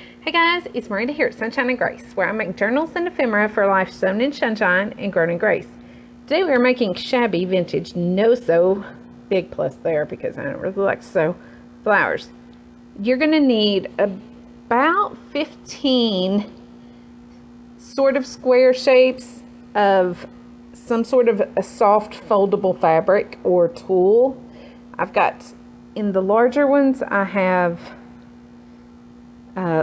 Hey guys, it's Marita here at Sunshine and Grace, where I make journals and ephemera for life sown in sunshine and grown in grace. Today we are making shabby vintage no-sew, big plus there because I don't really like to sew, flowers. You're going to need about 15 sort of square shapes of some sort of a soft foldable fabric or tulle. I've got, in the larger ones, I have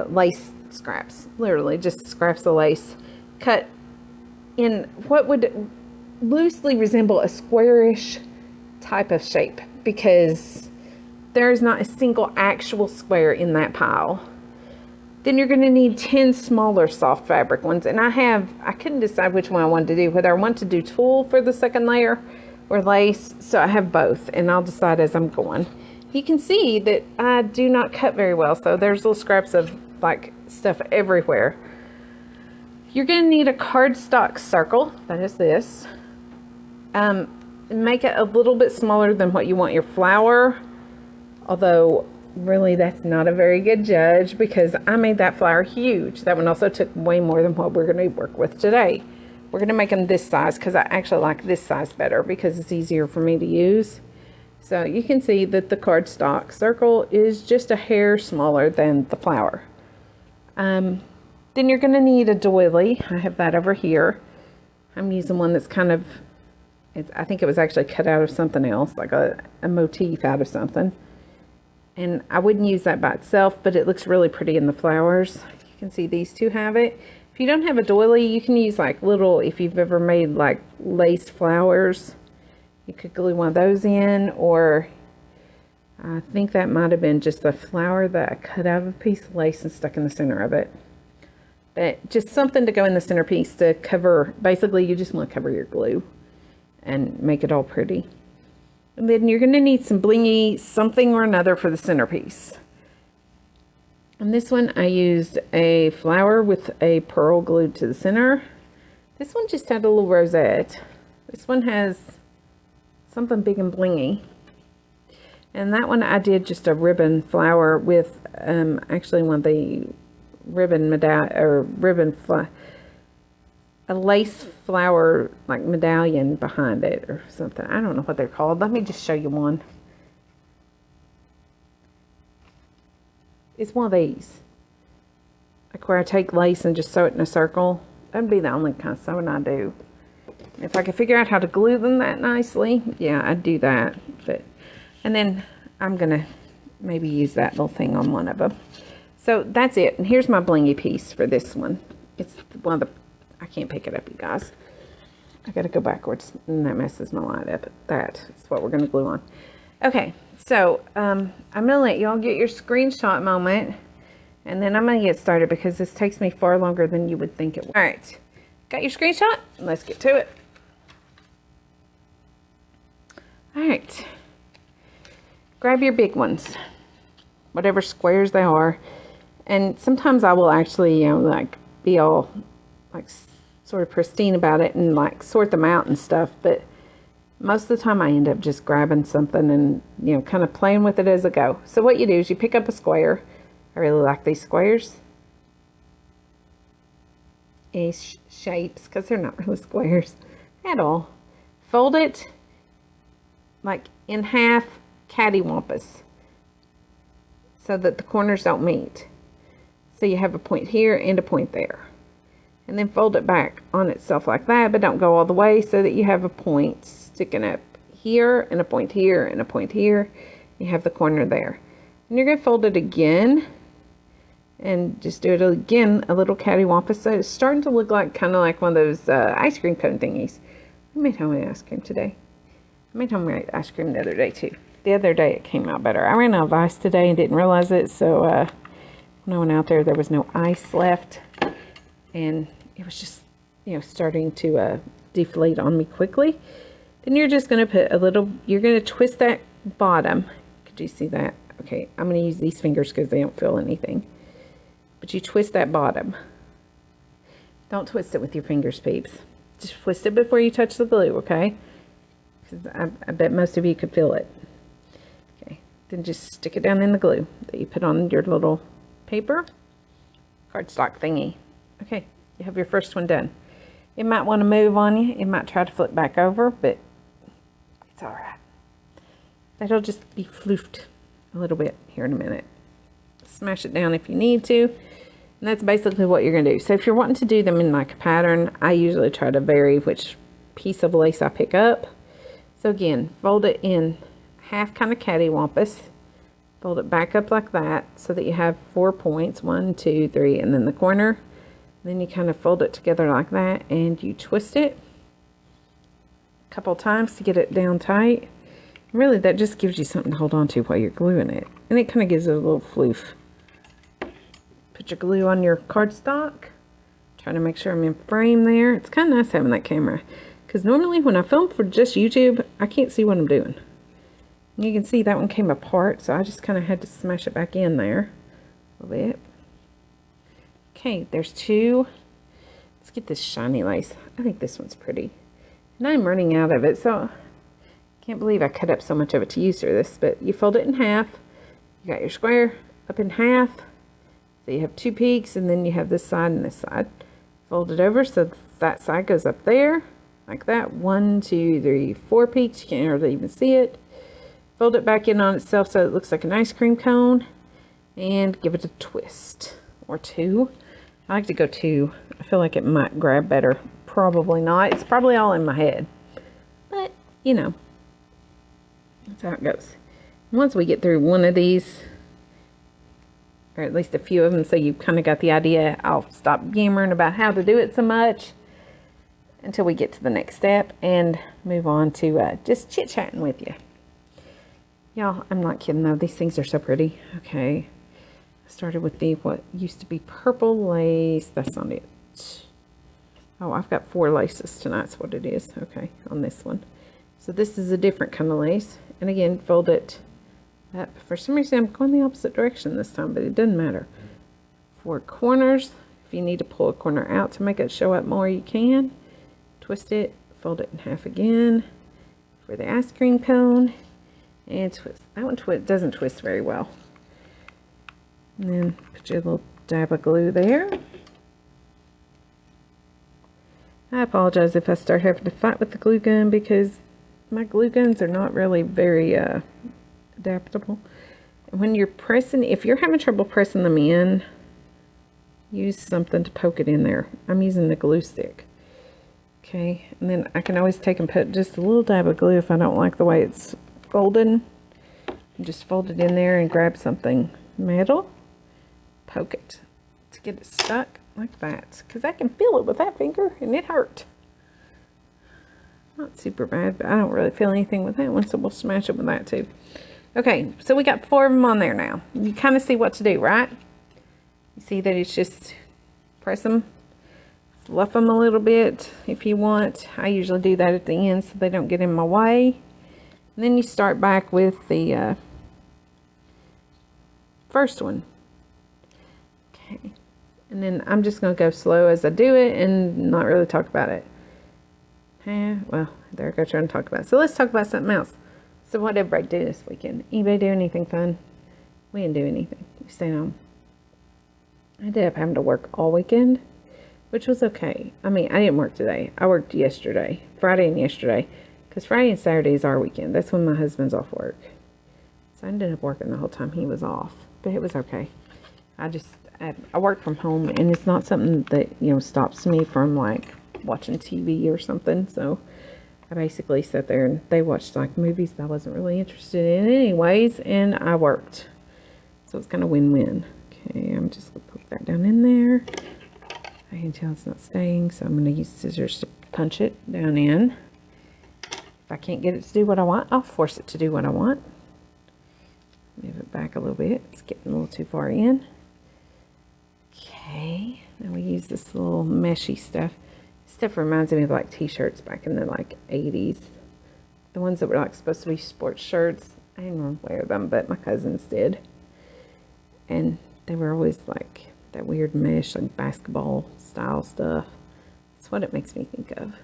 lace scraps, literally just scraps of lace cut in what would loosely resemble a squarish type of shape, because there's not a single actual square in that pile. Then you're going to need 10 smaller soft fabric ones, and I couldn't decide which one I wanted to do, whether I want to do tulle for the second layer or lace, so I have both, and I'll decide as I'm going. You can see that I do not cut very well, so there's little scraps of like stuff everywhere. You're going to need a cardstock circle, that is this. Make it a little bit smaller than what you want your flower, although really that's not a very good judge because I made that flower huge. That one also took way more than what we're going to work with today. We're going to make them this size because I actually like this size better because it's easier for me to use. So you can see that the cardstock circle is just a hair smaller than the flower. Then you're going to need a doily. I have that over here. I'm using one that's kind of, I think it was actually cut out of something else, like a motif out of something. And I wouldn't use that by itself, but it looks really pretty in the flowers. You can see these two have it. If you don't have a doily, you can use like little, if you've ever made like lace flowers, you could glue one of those in, or I think that might have been just a flower that I cut out of a piece of lace and stuck in the center of it. But just something to go in the centerpiece to cover, basically you just want to cover your glue and make it all pretty. And then you're going to need some blingy something or another for the centerpiece. And this one I used a flower with a pearl glued to the center. This one just had a little rosette. This one has something big and blingy. And that one I did just a ribbon flower with actually one of the ribbon a lace flower like medallion behind it or something. I don't know what they're called. Let me just show you one. It's one of these, like where I take lace and just sew it in a circle. That'd be the only kind of sewing I do. If I could figure out how to glue them that nicely, yeah, I'd do that. And then I'm gonna maybe use that little thing on one of them. So that's it. And here's my blingy piece for this one. It's one of the, I can't pick it up, you guys. I gotta go backwards, and that messes my light up. That is what we're gonna glue on. Okay, so I'm gonna let y'all get your screenshot moment, and then I'm gonna get started because this takes me far longer than you would think it would. All right, got your screenshot? Let's get to it. All right, grab your big ones, whatever squares they are. And sometimes I will actually, like be all like sort of pristine about it and like sort them out and stuff. But most of the time I end up just grabbing something and, kind of playing with it as I go. So what you do is you pick up a square. I really like these squares. Shapes, because they're not really squares at all. Fold it like in half cattywampus so that the corners don't meet. So you have a point here and a point there. And then fold it back on itself like that, but don't go all the way, so that you have a point sticking up here and a point here and a point here. You have the corner there. And you're going to fold it again and just do it again, a little cattywampus. So it's starting to look like kind of like one of those ice cream cone thingies. I made homemade ice cream today. I made homemade ice cream the other day too. The other day it came out better. I ran out of ice today and didn't realize it, so when I went out there was no ice left, and it was just starting to deflate on me quickly. Then you're just going to put a little, you're going to twist that bottom. Could you see that? Okay, I'm going to use these fingers because they don't feel anything, but you twist that bottom. Don't twist it with your fingers, peeps. Just twist it before you touch the glue, okay? Because I bet most of you could feel it. Okay, then just stick it down in the glue that you put on your little paper. cardstock thingy. Okay, you have your first one done. It might want to move on you. It might try to flip back over, but it's all right. That'll just be floofed a little bit here in a minute. Smash it down if you need to. And that's basically what you're going to do. So if you're wanting to do them in like a pattern, I usually try to vary which piece of lace I pick up. So again, fold it in half, kind of cattywampus. Fold it back up like that so that you have 4 points, 1, 2, 3, and then the corner. Then you kind of fold it together like that and you twist it a couple times to get it down tight. Really, that just gives you something to hold on to while you're gluing it. And it kind of gives it a little floof. Put your glue on your cardstock. Trying to make sure I'm in frame there. It's kind of nice having that camera, because normally when I film for just YouTube, I can't see what I'm doing. And you can see that one came apart, so I just kind of had to smash it back in there a little bit. Okay, there's 2. Let's get this shiny lace. I think this one's pretty. And I'm running out of it, so I can't believe I cut up so much of it to use for this. But you fold it in half. You got your square up in half. So you have 2 peaks, and then you have this side and this side. Fold it over so that side goes up there, like that. 1, 2, 3, 4 peaks. You can't hardly even see it. Fold it back in on itself so it looks like an ice cream cone. And give it a twist. Or 2. I like to go 2. I feel like it might grab better. Probably not. It's probably all in my head. But, you know, that's how it goes. Once we get through one of these, or at least a few of them, so you've kind of got the idea, I'll stop yammering about how to do it so much until we get to the next step and move on to just chit-chatting with you. Y'all, I'm not kidding though. These things are so pretty. Okay. Started with the what used to be purple lace. That's not it. Oh, I've got 4 laces tonight. That's what it is. Okay, on this one. So this is a different kind of lace. And again, fold it up. For some reason, I'm going the opposite direction this time, but it doesn't matter. 4 corners. If you need to pull a corner out to make it show up more, you can. Twist it. Fold it in half again for the ice cream cone. And twist. That one doesn't twist very well. And then put your little dab of glue there. I apologize if I start having to fight with the glue gun, because my glue guns are not really very adaptable. And when you're pressing, if you're having trouble pressing them in, use something to poke it in there. I'm using the glue stick. Okay, and then I can always take and put just a little dab of glue if I don't like the way it's folded. Just fold it in there and grab something metal. Poke it to get it stuck like that, because I can feel it with that finger and it hurt. Not super bad, but I don't really feel anything with that one, so we'll smash it with that too. Okay, so we got 4 of them on there now. You kind of see what to do, right? You see that it's just press them, fluff them a little bit if you want. I usually do that at the end so they don't get in my way. And then you start back with the first one. Okay, and then I'm just going to go slow as I do it and not really talk about it. Well, there I go trying to talk about it. So let's talk about something else. So what did everybody do this weekend? Anybody do anything fun? We didn't do anything. We stayed home. I ended up having to work all weekend, which was okay. I mean, I didn't work today. I worked yesterday, Friday and yesterday, because Friday and Saturday is our weekend. That's when my husband's off work. So I ended up working the whole time he was off, but it was okay. I work from home, and it's not something that, you know, stops me from like watching TV or something. So I basically sat there and they watched like movies that I wasn't really interested in anyways, and I worked. So it's kind of win-win. Okay, I'm just gonna put that down in there. I can tell it's not staying, so I'm gonna use scissors to punch it down in. If I can't get it to do what I want, I'll force it to do what I want. Move it back a little bit. It's getting a little too far in. Okay, now we use this little meshy stuff. Stuff reminds me of like t-shirts back in the like 80s. The ones that were like supposed to be sports shirts. I didn't wear them, but my cousins did. And they were always like that weird mesh, like basketball style stuff. That's what it makes me think of.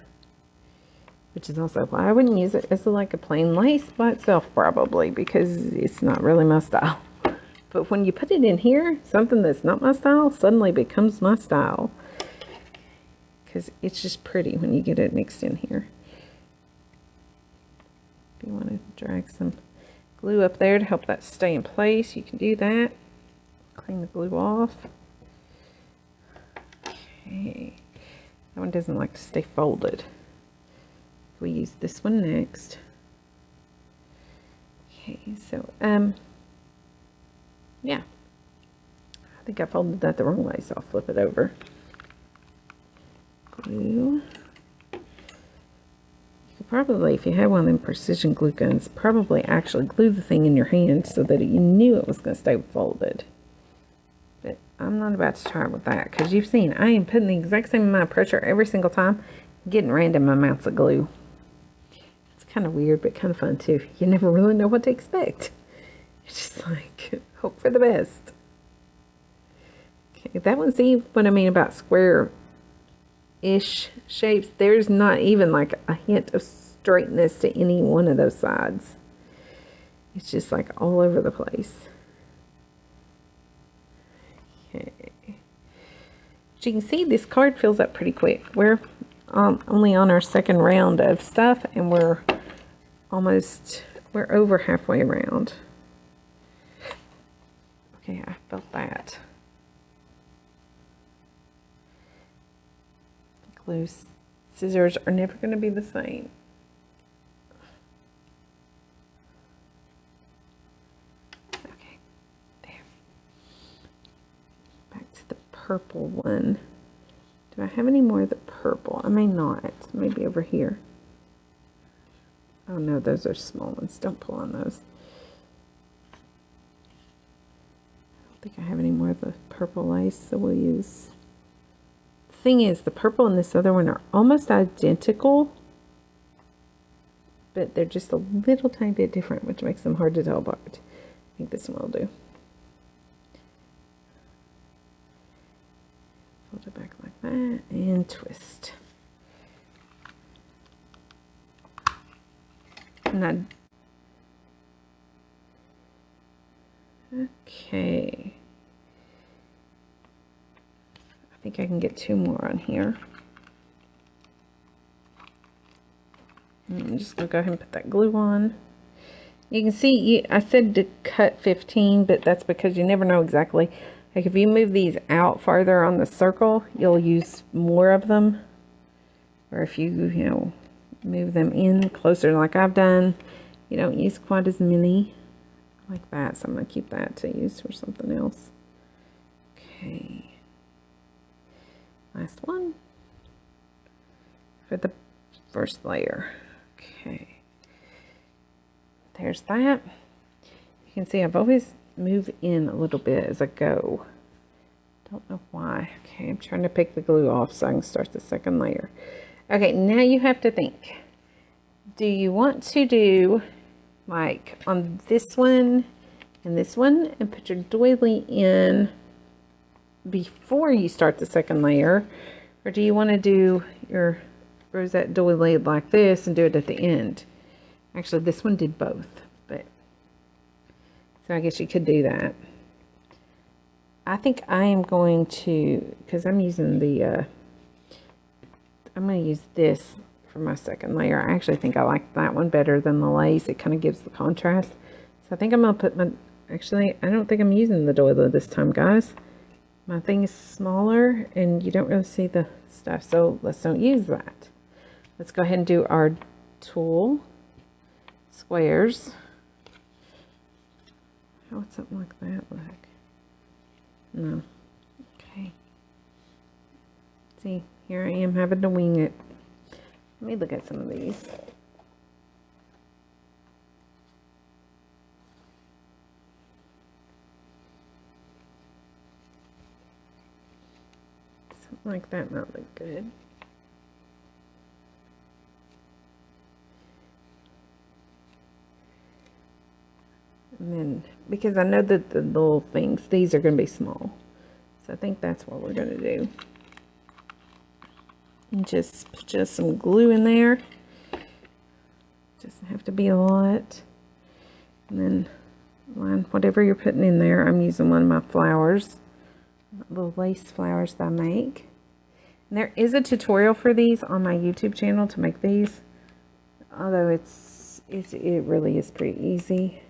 Which is also why I wouldn't use it as like a plain lace by itself, probably, because it's not really my style. But when you put it in here, something that's not my style suddenly becomes my style. Because it's just pretty when you get it mixed in here. If you want to drag some glue up there to help that stay in place, you can do that. Clean the glue off. Okay. That one doesn't like to stay folded. We use this one next. Okay, so, yeah. I think I folded that the wrong way, so I'll flip it over. Glue. You could probably, if you had one of them precision glue guns, probably actually glue the thing in your hand so that you knew it was going to stay folded. But I'm not about to try it with that, because you've seen I am putting the exact same amount of pressure every single time, getting random amounts of glue. It's kind of weird, but kind of fun too. You never really know what to expect. It's just like, hope for the best. Okay, that one, see what I mean about square-ish shapes? There's not even like a hint of straightness to any one of those sides. It's just like all over the place. Okay. As you can see, this card fills up pretty quick. We're only on our second round of stuff, and we're over halfway around. Okay, I felt that. Glue scissors are never going to be the same. Okay, there. Back to the purple one. Do I have any more of the purple? I may not. Maybe over here. Oh no, those are small ones. Don't pull on those. I don't think I have any more of the purple lace, so we'll use... The thing is, the purple and this other one are almost identical, but they're just a little tiny bit different, which makes them hard to tell apart. I think this one will do. Fold it back like that and twist. And okay. I think I can get 2 more on here. I'm just going to go ahead and put that glue on. You can see, I said to cut 15, but that's because you never know exactly. Like if you move these out farther on the circle, you'll use more of them. Or if you know, move them in closer like I've done, you don't use quite as many like that. So I'm going to keep that to use for something else. Okay. Last one for the first layer. Okay, there's that. You can see I've always moved in a little bit as I go. Don't know why. Okay, I'm trying to pick the glue off so I can start the second layer. Okay, now you have to think. Do you want to do like on this one and this one and put your doily in before you start the second layer, or do you want to do your rosette doily like this and do it at the end? Actually, this one did both, but so I guess you could do that. I think I am going to, because I'm using the I'm going to use this for my second layer. I actually think I like that one better than the lace. It kind of gives the contrast. So I think I'm going to put my, actually I don't think I'm using the doily this time, guys. My thing is smaller and you don't really see the stuff, so let's don't use that. Let's go ahead and do our tool squares. How would something like that look? No. Okay. See, here I am having to wing it. Let me look at some of these. Like that might look good. And then, because I know that the little things, these are going to be small. So I think that's what we're going to do. And just put some glue in there. Doesn't have to be a lot. And then line whatever you're putting in there. I'm using one of my flowers, little lace flowers that I make. And there is a tutorial for these on my YouTube channel to make these, although it really is pretty easy.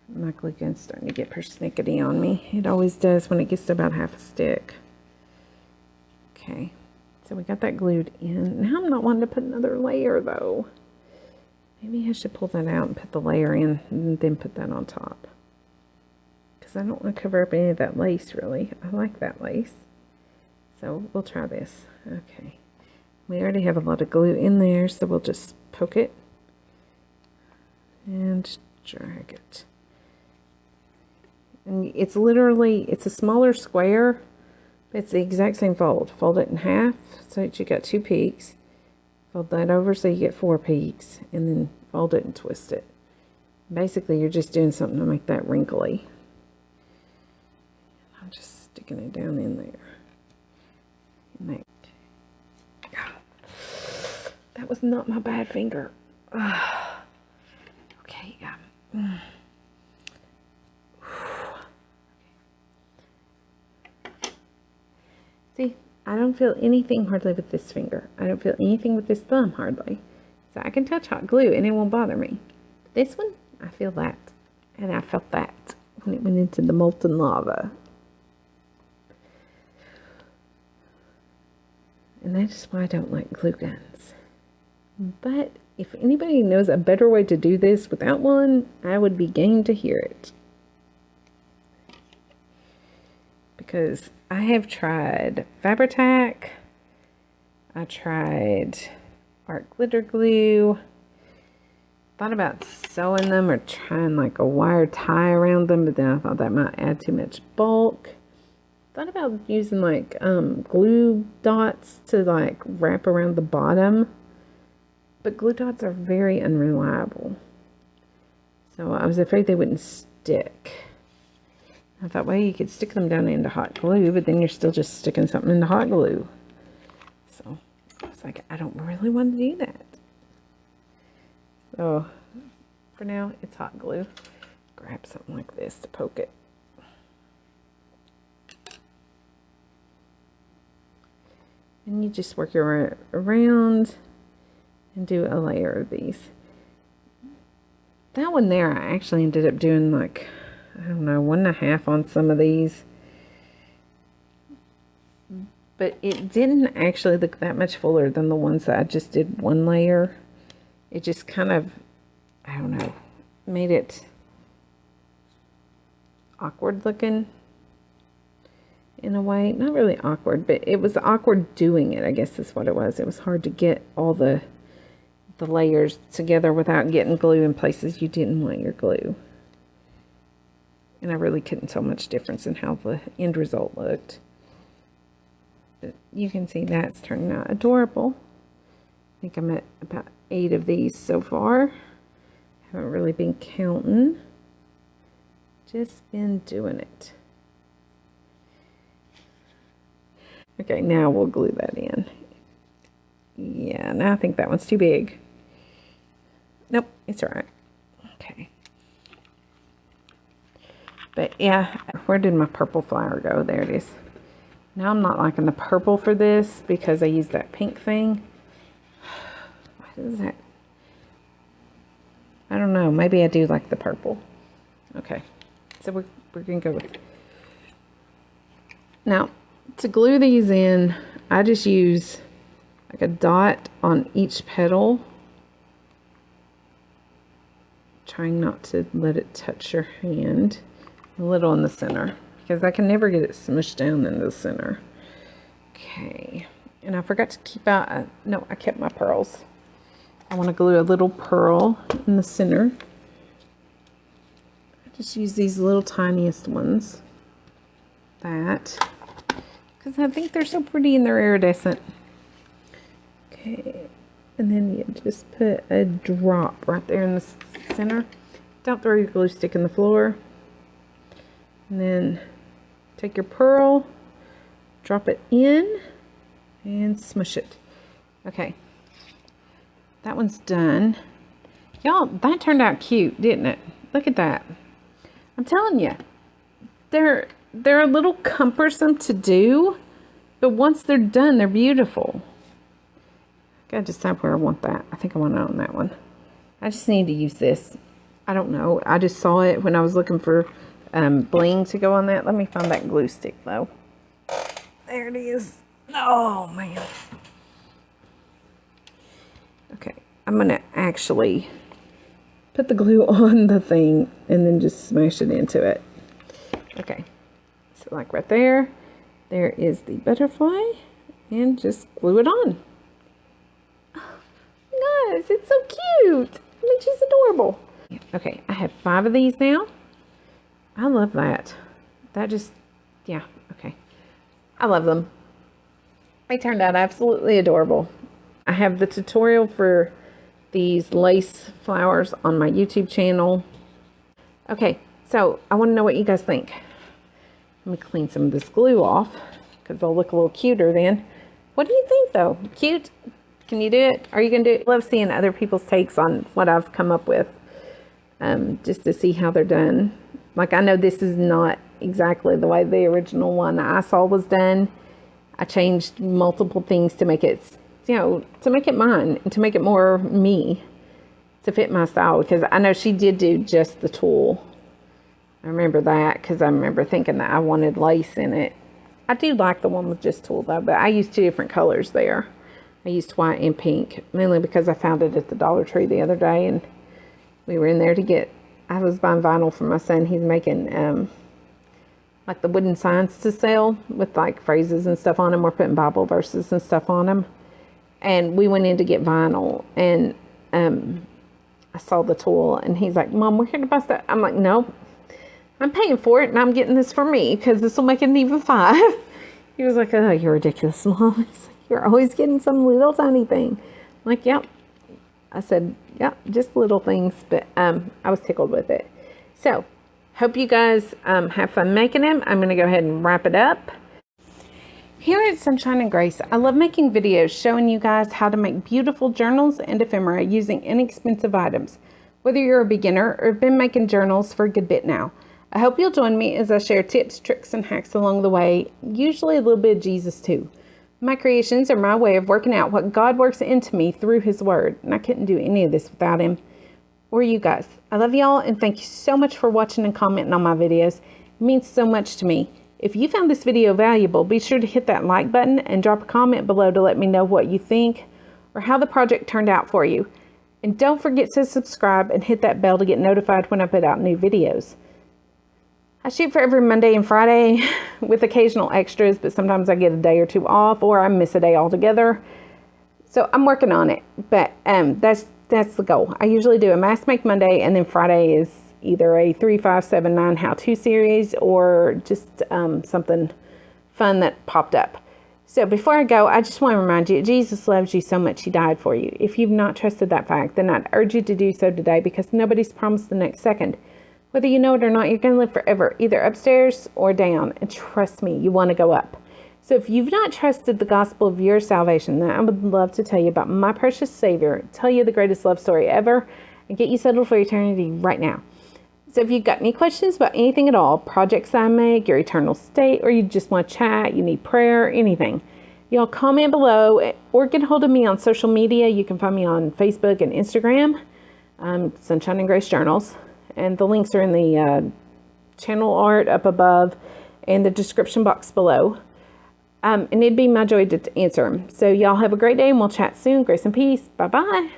My glue gun's starting to get persnickety on me. It always does when it gets to about half a stick. Okay, so we got that glued in. Now I'm not wanting to put another layer though. Maybe I should pull that out and put the layer in and then put that on top. Because I don't want to cover up any of that lace really. I like that lace. So we'll try this. Okay. We already have a lot of glue in there, so we'll just poke it and drag it. And it's literally, it's a smaller square, but it's the exact same fold. Fold it in half so that you got 2 peaks. Fold that over so you get 4 peaks, and then fold it and twist it. Basically, you're just doing something to make that wrinkly. I'm just sticking it down in there. That was not my bad finger. Okay, See, I don't feel anything hardly with this finger. I don't feel anything with this thumb hardly. So I can touch hot glue and it won't bother me. This one, I feel that. And I felt that when it went into the molten lava. And that's why I don't like glue guns. But if anybody knows a better way to do this without one, I would be game to hear it. Because I have tried Fabri-Tac, I tried art glitter glue, thought about sewing them or trying like a wire tie around them, but then I thought that might add too much bulk. Thought about using like glue dots to like wrap around the bottom, but glue dots are very unreliable. So I was afraid they wouldn't stick. I thought, well, you could stick them down into hot glue, but then you're still just sticking something into hot glue. So I was like, I don't really want to do that. So for now, it's hot glue. Grab something like this to poke it. And you just work your way around and do a layer of these. That one there, I actually ended up doing like, I don't know, 1.5 on some of these. But it didn't actually look that much fuller than the ones that I just did 1 layer. It just kind of, I don't know, made it awkward looking in a way. Not really awkward, but it was awkward doing it, I guess is what it was. It was hard to get all the layers together without getting glue in places you didn't want your glue. And I really couldn't tell much difference in how the end result looked. But you can see that's turning out adorable. I think I'm at about 8 of these so far. Haven't really been counting. Just been doing it. Okay, now we'll glue that in. Yeah, now I think that one's too big. Nope, it's all right. Okay. But yeah, where did my purple flower go? There it is. Now I'm not liking the purple for this because I used that pink thing. What is that? I don't know. Maybe I do like the purple. Okay. So we're going to go with... Now, to glue these in, I just use like a dot on each petal. Trying not to let it touch your hand. A little in the center, because I can never get it smushed down in the center. Okay, and I forgot to keep out, no, I kept my pearls. I want to glue a little pearl in the center. I just use these little tiniest ones. That, because I think they're so pretty and they're iridescent. Okay, and then you just put a drop right there in the center. Don't throw your glue stick in the floor. And then take your pearl, drop it in, and smush it. Okay, that one's done. Y'all, that turned out cute, didn't it? Look at that. I'm telling you, they're a little cumbersome to do, but once they're done, they're beautiful. Gotta decide where I want that. I think I want it on that one. I just need to use this. I don't know. I just saw it when I was looking for bling to go on that. Let me find that glue stick though. There it is. Oh man. Okay, I'm gonna actually put the glue on the thing and then just smash it into it. Okay, so like right there, there is the butterfly, and just glue it on. Guys, it's so cute. I mean, she's adorable. Okay, I have 5 of these now. I love that. That just, yeah, okay. I love them. They turned out absolutely adorable. I have the tutorial for these lace flowers on my YouTube channel. Okay, so I want to know what you guys think. Let me clean some of this glue off because they'll look a little cuter then. What do you think though? Cute? Can you do it? Are you going to do it? I love seeing other people's takes on what I've come up with, just to see how they're done. Like, I know this is not exactly the way the original one I saw was done. I changed multiple things to make it, you know, to make it mine and to make it more me, to fit my style, because I know she did do just the tulle. I remember that because I remember thinking that I wanted lace in it. I do like the one with just tulle though, but I used 2 different colors there. I used white and pink, mainly because I found it at the Dollar Tree the other day, and we were in there to get, I was buying vinyl for my son. He's making like the wooden signs to sell with like phrases and stuff on them. We're putting Bible verses and stuff on them. And we went in to get vinyl, and I saw the tulle, and he's like, Mom, we're here to buy stuff. I'm like, no, I'm paying for it, and I'm getting this for me because this will make it even 5. He was like, oh, you're ridiculous, Mom. He's like, you're always getting some little tiny thing. I'm like, yep. I said, yep, just little things, but I was tickled with it. So, hope you guys have fun making them. I'm going to go ahead and wrap it up. Here at Sunshine and Grace, I love making videos showing you guys how to make beautiful journals and ephemera using inexpensive items. Whether you're a beginner or have been making journals for a good bit now, I hope you'll join me as I share tips, tricks, and hacks along the way, usually a little bit of Jesus too. My creations are my way of working out what God works into me through His Word, and I couldn't do any of this without Him or you guys. I love y'all, and thank you so much for watching and commenting on my videos. It means so much to me. If you found this video valuable, be sure to hit that like button and drop a comment below to let me know what you think or how the project turned out for you. And don't forget to subscribe and hit that bell to get notified when I put out new videos. I shoot for every Monday and Friday with occasional extras, but sometimes I get a day or 2 off, or I miss a day altogether. So I'm working on it, but that's the goal. I usually do a Mask Make Monday, and then Friday is either a 3, 5, 7, 9 how-to series or just something fun that popped up. So before I go, I just want to remind you, Jesus loves you so much, He died for you. If you've not trusted that fact, then I'd urge you to do so today, because nobody's promised the next second. Whether you know it or not, you're going to live forever, either upstairs or down. And trust me, you want to go up. So if you've not trusted the gospel of your salvation, then I would love to tell you about my precious Savior, tell you the greatest love story ever, and get you settled for eternity right now. So if you've got any questions about anything at all, projects I make, your eternal state, or you just want to chat, you need prayer, anything, y'all comment below or get a hold of me on social media. You can find me on Facebook and Instagram, Sunshine and Grace Journals. And the links are in the channel art up above and the description box below. And it'd be my joy to answer them. So y'all have a great day, and we'll chat soon. Grace and peace. Bye-bye.